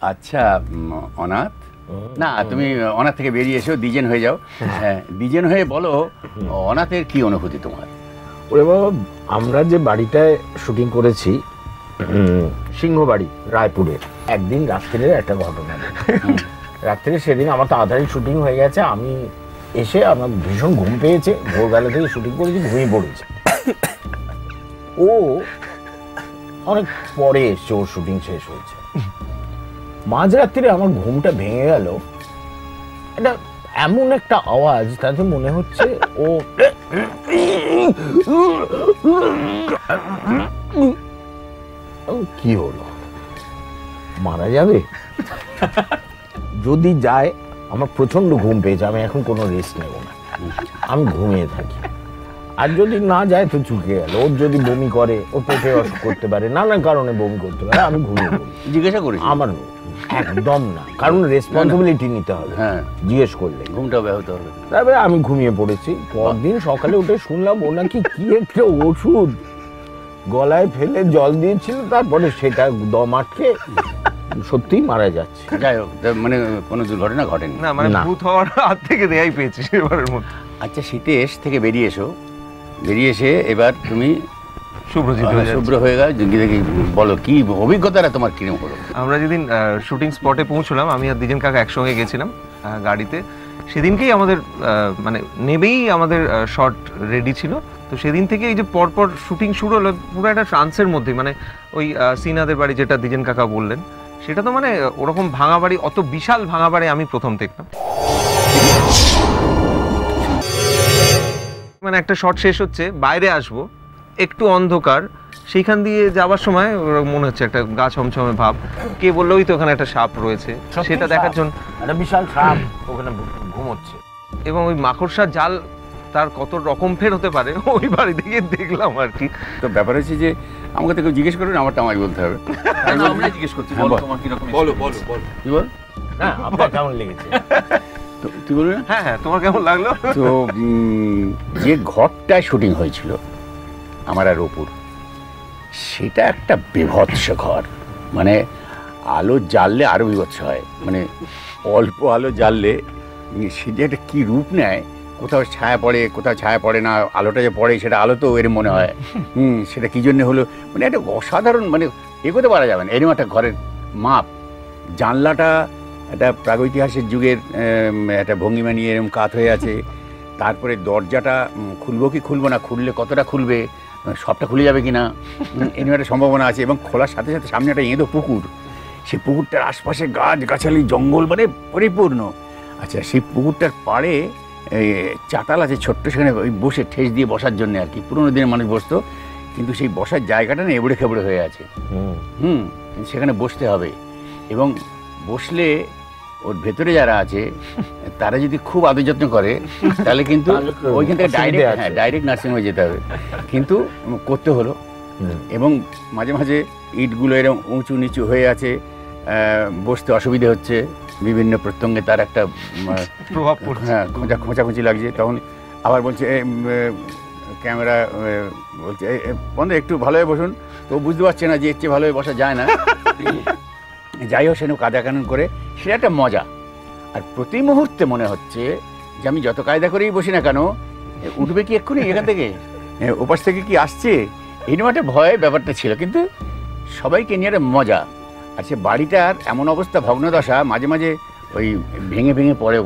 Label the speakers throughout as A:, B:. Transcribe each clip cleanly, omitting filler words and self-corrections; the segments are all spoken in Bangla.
A: আচ্ছা অনাথ, না তুমি অনাথ থেকে বেরিয়ে এসো, দ্বিজেন হয়ে যাও। হ্যাঁ, দ্বিজেন হয়ে বলো অনাথের কি অনুভূতি তোমার?
B: ওরে বাবা, আমরা যে বাড়িটায় শুটিং করেছি সিংহবাড়ি রায়পুরের, একদিন রাত্রের একটা ঘটনা। রাত্রে সেদিন আমার তাড়াতাড়ি শুটিং হয়ে গেছে, আমি এসে আমার ভীষণ ঘুম পেয়েছে, ভোরবেলা থেকে শুটিং করেছি, ঘুমিয়ে পড়েছে। ও অনেক পরে এসছে, ওর শুটিং শেষ হয়েছে। মাঝরাত্রিরে আমার ঘুমটা ভেঙে গেল, এটা এমন একটা আওয়াজ, তাতে মনে হচ্ছে ও কি হলো, মারা যাবে? যদি যায়, আমার প্রচন্ড ঘুম পেয়েছে, আমি এখন কোনো রেস্ট নেব না, আমি ঘুমিয়ে থাকি। আর যদি না যায় তো চুকে গেল, ওর যদি বমি করে, ওর পেটে অসুখ করতে পারে, নানা কারণে বমি করতে পারে, আমি ঘুমিয়ে পড়ি।
A: জিজ্ঞাসা করি? আমার
B: একদম না, কারণ রেসপন্সিবিলিটি নিতে হবে।
A: হ্যাঁ,
B: জিজ্ঞেস করলে
A: ঘুমটা ব্যাহত হবে।
B: তারপরে আমি ঘুমিয়ে পড়েছি। পরদিন সকালে উঠে শুনলাম ও নাকি কি একটা ওষুধ গলায় ফেলে জল দিয়েছিল, তারপরে সেটা দম আটকে সত্যিই মারা যাচ্ছে।
A: যাই হোক, মানে কোনো দুর্ঘটনা ঘটেনি
C: না, মানে ভূত হওয়ার হাত থেকে দেয়াই পেয়েছি এবারের মতো।
A: আচ্ছা, শীতেশ থেকে বেরিয়ে এসো, বেরিয়ে এসে এবার তুমি শুভ্র হয়ে গেল, দেখি বলো কি অভিজ্ঞতাটা তোমার কিরকম হলো?
C: আমরা যেদিন শুটিং স্পটে পৌঁছলাম, আমি আর দ্বিজেন কাকা একসঙ্গে গেছিলাম গাড়িতে। সেদিনকেই আমাদের মানে নেবেই আমাদের শট রেডি ছিল। তো সেদিন থেকে এই যে পরপর শুটিং শুরু হলো, পুরো একটা ট্রান্সের মধ্যে। মানে ওই সিনাদের বাড়ি যেটা দ্বিজেন কাকা বললেন, সেটা তো মানে ওরকম ভাঙা বাড়ি, অত বিশাল ভাঙা বাড়ি আমি প্রথম দেখলাম। মানে একটা শট শেষ হচ্ছে, বাইরে আসবো, একটু অন্ধকার, সেইখান দিয়ে যাওয়ার সময় মনে হচ্ছে একটা গা ছমছমে ভাব। কে বললো ওই তো ওখানে একটা সাপ রয়েছে, সেটা দেখার জন্য
B: একটা বিশাল সাপ ওখানে ঘুমোচ্ছে।
C: এবং ওই মাকড়সার জাল তার কত রকম ফের হতে পারে, ওই বাড়ি থেকে দেখলাম আর কি।
A: তো ব্যাপার হচ্ছে যে আমাকে তো কেউ জিজ্ঞেস করবেন, আমারটা আমায় বলতে হবে।
D: আমরা জিজ্ঞেস করছি, বলো তোমার কি রকম? বলো বলো বলো,
A: কি বল?
B: না, আপনার কেমন লেগেছে?
A: তুই বলবি না?
C: হ্যাঁ হ্যাঁ, তোমার কেমন লাগলো?
A: তো যে ঘরটায় শুটিং হয়েছিল আমার আর অপুর, সেটা একটা বিভৎস ঘর। মানে আলো জ্বাললে আরো বিভৎস হয়, মানে অল্প আলো জ্বাললে সেটা একটা কী রূপ নেয়, কোথাও ছায়া পড়ে, কোথাও ছায়া পড়ে না, আলোটা যে পড়ে সেটা আলো তো এর মনে হয়। সেটা কী জন্য হলো, মানে একটা অসাধারণ, মানে এগোতে পারা যাবে না এরকম একটা ঘরের মাপ। জানলাটা একটা প্রাগৈতিহাসিক যুগের একটা ভঙ্গিমা নিয়ে এরকম কাত হয়ে আছে। তারপরে দরজাটা খুলবো কি খুলবো না, খুললে কতটা খুলবে, সবটা খুলে যাবে কি না, এরকম একটা সম্ভাবনা আছে। এবং খোলার সাথে সাথে সামনে একটা এঁদো পুকুর, সেই পুকুরটার আশপাশে গাছগাছালি জঙ্গল, মানে পরিপূর্ণ। আচ্ছা, সেই পুকুরটার পাড়ে চাতাল আছে ছোট্ট, সেখানে ওই বসে ঠেস দিয়ে বসার জন্য আর কি, পুরোনো দিনের মানুষ বসতো, কিন্তু সেই বসার জায়গাটা না এবড়ে খেবড়ে হয়ে আছে। সেখানে বসতে হবে, এবং বসলে ওর ভেতরে যারা আছে তারা যদি খুব আদর যত্ন করে তাহলে কিন্তু ওইখান থেকে ডাইরেক্ট নার্সিংহোমে যেতে হবে, কিন্তু করতে হলো। এবং মাঝে মাঝে ইটগুলো এরকম উঁচু নিচু হয়ে আছে, বসতে অসুবিধে হচ্ছে, বিভিন্ন প্রত্যঙ্গে তার একটা
C: প্রভাব পড়ছে,
A: হ্যাঁ খোঁচাখুঁচি লাগছে। তখন আবার বলছে ক্যামেরা, বলছে বন্ধু একটু ভালোভাবে বসুন, তো বুঝতে পারছে না যে এর চেয়ে ভালোভাবে বসা যায় না। যাই হোক, সেরকম কায়দা কানুন করে, সেটা একটা মজা। আর প্রতি মুহূর্তে মনে হচ্ছে যে আমি যত কায়দা করেই বসি না কেন, উঠবে কি এক্ষুনি এখান থেকে, ওপাশ থেকে কি আসছে, এইরকম একটা ভয় ব্যাপারটা ছিল। কিন্তু সবাইকে নিয়ে একটা মজা। আর সে বাড়িটার এমন অবস্থা, ভগ্নদশা, মাঝে মাঝে ওই ভেঙে ভেঙে পড়ে।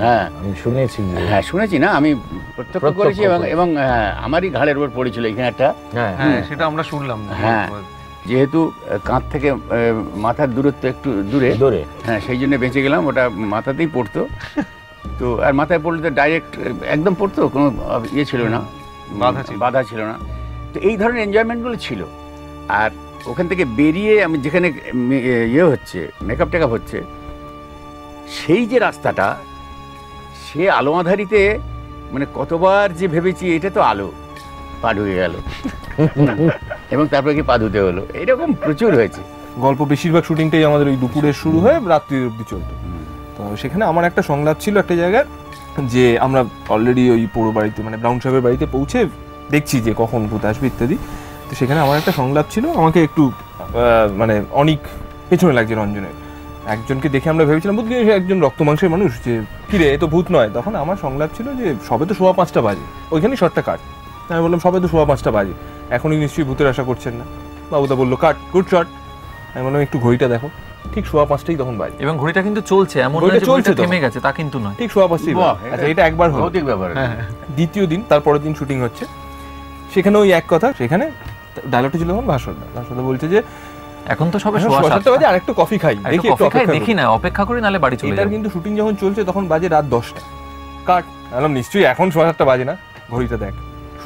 A: হ্যাঁ, আমি শুনেছি। হ্যাঁ, শুনেছি না, আমি প্রত্যক্ষ করেছি, এবং আমারই ঘাড়ের উপর পড়েছিল এখানে একটা।
C: হ্যাঁ, সেটা আমরা শুনলাম।
A: হ্যাঁ, যেহেতু কাঁধ থেকে মাথার দূরত্ব একটু দূরে, হ্যাঁ, সেই জন্য বেঁচে গেলাম। ওটা মাথাতেই পড়তো, তো আর মাথায় পড়লে তো ডাইরেক্ট একদম পড়তো, কোনো ইয়ে ছিল না, বাধা ছিল না। তো এই ধরনের এনজয়মেন্টগুলো ছিল। আর ওখান থেকে বেরিয়ে আমি যেখানে ইয়ে হচ্ছে, মেকআপ টেকআপ হচ্ছে, সেই যে রাস্তাটা, সে আলো আঁধারিতে, মানে কতবার যে ভেবেছি এটা তো আলো, পা ঢুকে গেল, এবং তারপরে কি পা ধুতে হলো, এরকম প্রচুর হয়েছে।
D: গল্প বেশিরভাগ শুটিংটাই আমাদের ওই দুপুরে শুরু হয়ে রাত্রি অবধি চলতো। তো সেখানে আমার একটা সংলাপ ছিল একটা জায়গায়, যে আমরা অলরেডি ওই পুরো বাড়িতে, মানে ব্রাউন সাহেবের বাড়িতে পৌঁছে দেখছি যে কখন ভূত আসবে ইত্যাদি। তো সেখানে আমার একটা সংলাপ ছিল, আমাকে একটু মানে অনেক পেছনে লাগছে রঞ্জনের। একজনকে দেখে আমরা ভেবেছিলাম বুঝলি একজন রক্ত মাংসের মানুষ, যে কিরে এ তো ভূত নয়। তখন আমার সংলাপ ছিল যে সবে তো 5:15 বাজে, ওইখানেই শর্টটা কাট। আমি বললাম সবে তো 5:15 বাজে, এখনই নিশ্চয়ই ভূতের আশা করছেন না। বাবুদা বললো কাট, গুড শট। আমি বললাম একটু ঘড়িটা দেখো, ঠিক 5:15 তখন বাজে।
E: এবং ঘড়িটা কিন্তু চলছে, এমন
D: ঘড়িটা
E: নয় যে
D: চলছে
E: ঘড়িটা
D: তো।
E: থেমে গেছে তা কিন্তু নয়।
D: ঠিক 5:15
A: বাহ,
D: আচ্ছা এটা একবার হলো।
A: ভৌতিক ব্যাপার।
D: দ্বিতীয় দিন, তারপরের দিন শুটিং হচ্ছে, সেখানে ওই এক কথা। সেখানে ডায়লগটা ছিল তখন ভাস্বরদা বলছে যে
E: এখন তো সবে
D: 7:15 বাজে, আর একটু কফি খাই, দেখি একটু অপেক্ষা
E: দেখি না, অপেক্ষা করি নালে বাড়ি চলে
D: এটার
E: যাবো।
D: কিন্তু শুটিং যখন চলছে তখন বাজে রাত 10টা। কাট। বললাম নিশ্চয়ই এখন 7:15 বাজে না, ঘড়িটা দেখ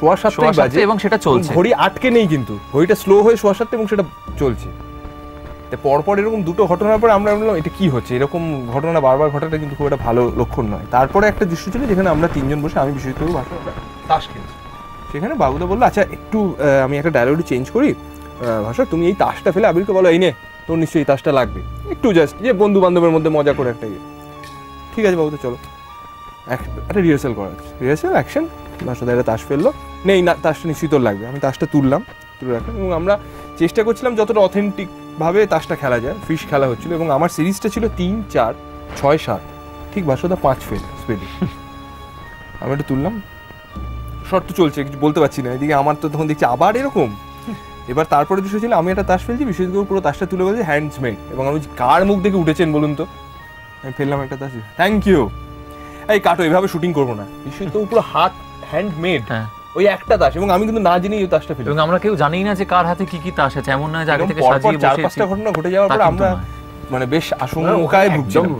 D: 7:15 বাজে
E: এবং সেটা চলছে।
D: ঘড়ি আটকে নেই, কিন্তু ঘড়িটা স্লো হয়ে 7:15 এবং সেটা চলছে। পরপর এরকম দুটো ঘটনার পরে আমরা বললাম এটা কি হচ্ছে, এরকম ঘটনা বারবার ঘটাটা কিন্তু খুব একটা ভালো লক্ষণ নয়। তারপরে একটা দৃশ্য ছিল যেখানে আমরা তিনজন বসে, আমি বিশেষ করে তাস খেলছি। সেখানে বাবুদা বললো আচ্ছা একটু আমি একটা ডায়লগটি চেঞ্জ করি, ভাষা তুমি এই তাসটা ফেলে আবিরকে বলো এই নে তোর নিশ্চয়ই এই তাসটা লাগবে, একটু জাস্ট যে বন্ধু বান্ধবের মধ্যে মজা করে একটা ইয়ে। ঠিক আছে বাবুদা চলো, একটা রিহার্সাল করা হচ্ছে, রিহার্সাল অ্যাকশন। ভাষা একটা তাস ফেললো, নেই না তাসটা নিশ্চয়ই তোর লাগবে। আমি তাসটা তুলে রাখলাম এবং আমরা চেষ্টা করছিলাম যতটা অথেন্টিক ভাবে তাসটা খেলা যায়। ফিশ খেলা হচ্ছিল এবং আমার সিরিজটা ছিল 3, 4, 6, 7, ঠিক ভাষাটা 5 ফেল স্পিডে। আমি এটা তুললাম, শর্ট তো চলছে, কিছু বলতে পারছি না। এদিকে আমার তো তখন দেখছি আবার এরকম। এবার তারপরে বিষয় ছিল আমি একটা তাস ফেলছি, বিশ্বজিৎ পুরো তাসটা তুলে বলছে হ্যান্ডসমেড, এবং আমি কার মুখ দেখে উঠেছেন বলুন তো। আমি ফেললাম একটা তাস, থ্যাংক ইউ, এই কাটো, এইভাবে শুটিং করবো না। বিশ্বজিৎ পুরো হাত হ্যান্ডমেড,
E: হ্যাঁ।
D: ওই একটা তাস, এবং আমি কিন্তু না জেনেই ওই তাসটা ফেলি।
E: এবং আমরা কেউ জানি না যে কার হাতে কি কি তাস আছে, এমন নয় যে আগে থেকে সাজিয়ে
D: 4-5টা
E: বসিয়েছি।
D: ঘটনা ঘটে যাওয়ার
E: তা
D: পর
E: কিন্তু
D: আমরা
E: নয়।
D: মানে বেশ আশঙ্কায় ভুগছিলাম।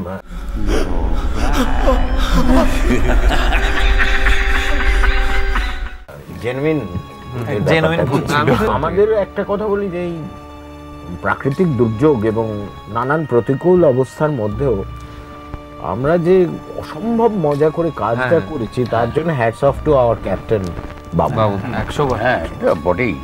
B: জেনুইন
E: ভূত ছিল।
B: আমাদের একটা কথা বলি যে এই প্রাকৃতিক দুর্যোগ এবং নানান প্রতিকূল অবস্থার মধ্যেও আমরা যে অসম্ভব মজা করে কাজটা
E: হ্যাঁ।
B: করেছি, তার জন্য hats off to our captain বাবু।
E: 100 বার।
A: হ্যাঁ এটা বটেই।